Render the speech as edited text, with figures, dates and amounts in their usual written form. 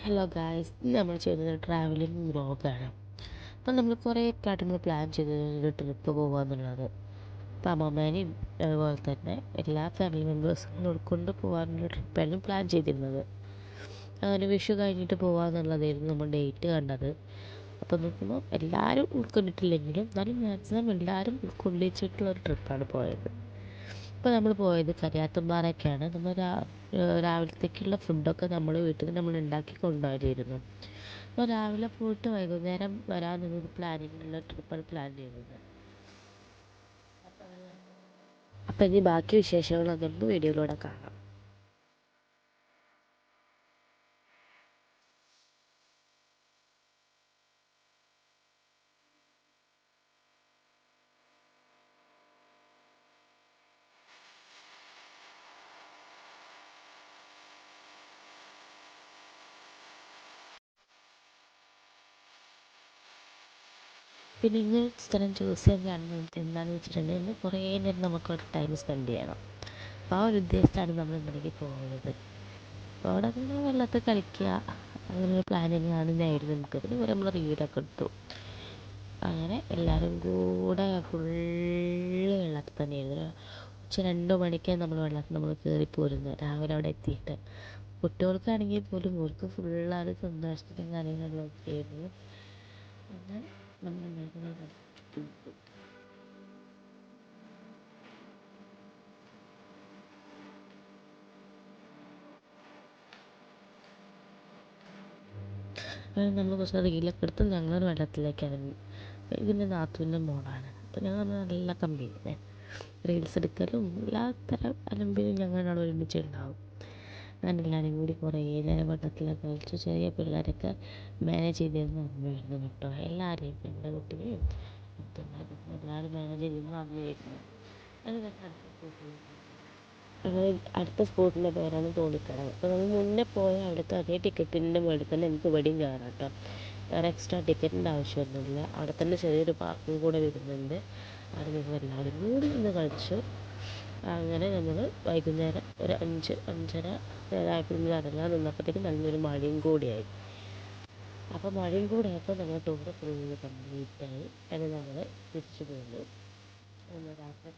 Hello guys, ഇന്ന് നമ്മൾ ചെയ്യുന്നത് ട്രാവലിംഗ് വ്ളോഗാണ്. അപ്പം നമ്മൾ കുറേ കാര്യങ്ങൾ പ്ലാൻ ചെയ്തത് ഒരു ട്രിപ്പ് പോകുക എന്നുള്ളത്. അപ്പം അമ്മമ്മേനെയും അതുപോലെ തന്നെ എല്ലാ ഫാമിലി മെമ്പേഴ്സിനും ഉൾക്കൊണ്ട് പോകാനുള്ള ട്രിപ്പായിരുന്നു പ്ലാൻ ചെയ്തിരുന്നത്. അങ്ങനെ വിഷു കഴിഞ്ഞിട്ട് പോകാമെന്നുള്ളതായിരുന്നു നമ്മൾ ഡേറ്റ് കണ്ടത്. അപ്പം നോക്കുമ്പോൾ എല്ലാവരും ഉൾക്കൊണ്ടിട്ടില്ലെങ്കിലും എന്നാലും മാക്സിമം എല്ലാവരും ഉൾക്കൊള്ളിച്ചിട്ടുള്ളൊരു ട്രിപ്പാണ് പോയത്. ഇപ്പോൾ നമ്മൾ പോയത് കരിയാത്തുംപാറയൊക്കെയാണ്. നമ്മൾ രാവിലത്തേക്കുള്ള ഫുഡൊക്കെ നമ്മൾ വീട്ടിൽ നിന്ന് നമ്മൾ ഉണ്ടാക്കി കൊണ്ടുപോയിരുന്നു. അപ്പോൾ രാവിലെ പോയിട്ട് വൈകുന്നേരം വരാമെന്നൊരു പ്ലാനിങ്ങിലുള്ള ട്രിപ്പാണ് പ്ലാൻ ചെയ്യുന്നത്. അപ്പം ഇനി ബാക്കി വിശേഷങ്ങളൊന്നും വീഡിയോയിലൂടെ കാണാം. പിന്നെ ഇങ്ങനെ സ്ഥലം ചൂസ് ചെയ്യാൻ കാരണം എന്താണെന്ന് വെച്ചിട്ടുണ്ടെങ്കിൽ കുറേ നേരം നമുക്ക് ടൈം സ്പെൻഡ് ചെയ്യണം. അപ്പോൾ ആ ഒരു ഉദ്ദേശത്താണ് നമ്മൾ ഇങ്ങോട്ടേക്ക് പോകുന്നത്. അപ്പോൾ അവിടെ നിന്ന് വെള്ളത്തിൽ കളിക്കുക അങ്ങനൊരു പ്ലാനിങ്ങാണ് ആയിരുന്നു നമുക്ക്. പിന്നെ നമ്മൾ റീലൊക്കെ എടുത്തു. അങ്ങനെ എല്ലാവരും കൂടെ ഫുള്ള് വെള്ളത്തിൽ തന്നെയായിരുന്നു. ഉച്ച 2 മണിക്ക് നമ്മൾ വെള്ളത്തിൽ നമ്മൾ കയറി പോരുന്നത്, രാവിലെ അവിടെ എത്തിയിട്ട്. കുട്ടികൾക്കാണെങ്കിൽ പോലും അവർക്ക് ഫുള്ളാണ് സന്തോഷത്തിലും കാര്യങ്ങളിലൊക്കെ ആയിരുന്നു. അങ്ങനെ നമ്മൾ നമ്മൾ കുറച്ച് റീലൊക്കെ എടുത്ത് ഞങ്ങൾ വെള്ളത്തിലേക്ക് ഇറങ്ങി. ഇതിൻ്റെ നാത്തൂൻ്റെ മോളാണ്. അപ്പോൾ ഞങ്ങൾ നല്ല കമ്പനി, റീൽസ് എടുക്കലും എല്ലാത്തരം അലമ്പിലും ഞങ്ങളവിടെ ഒരുമിച്ചുണ്ടാവും. അങ്ങനെ എല്ലാവരും കൂടി കുറേ നേരം വെള്ളത്തിലൊക്കെ കളിച്ചു. ചെറിയ പിള്ളേരൊക്കെ മാനേജ് ചെയ്തിരുന്നു അമ്മയായിരുന്നു കേട്ടോ. എല്ലാവരെയും പെൺകുട്ടിയെയും എല്ലാവരും മാനേജ് ചെയ്തിരുന്നു അമ്മയായിരുന്നു. അത് അടുത്ത സ്പോട്ടിൻ്റെ പേരാണ് തോണിക്കടവ്. അപ്പോൾ നമ്മൾ മുന്നേ പോയ അവിടുത്തെ അതേ ടിക്കറ്റിൻ്റെ മുകളിൽ തന്നെ എനിക്ക് ഇവിടെയും കയറാം കേട്ടോ. വേറെ എക്സ്ട്രാ ടിക്കറ്റിൻ്റെ ആവശ്യമൊന്നുമില്ല. അവിടെ തന്നെ ചെറിയൊരു പാർക്കും കൂടെ വരുന്നുണ്ട്. അവിടെ ഞങ്ങൾ എല്ലാവരും കൂടി ഇന്ന് കളിച്ചു. അങ്ങനെ നമ്മൾ വൈകുന്നേരം ഒരു 5-5:30 ആയപ്പോൾ ഇറങ്ങാൻ നിന്നപ്പോഴത്തേക്കും നല്ലൊരു മഴയും കൂടിയായി. അപ്പോൾ മഴയും കൂടെ ആയപ്പോൾ നമ്മൾ ടൂറ് ഫുള്ള് കംപ്ലീറ്റായി. അത് നമ്മൾ തിരിച്ചു പോന്നു. രാത്രി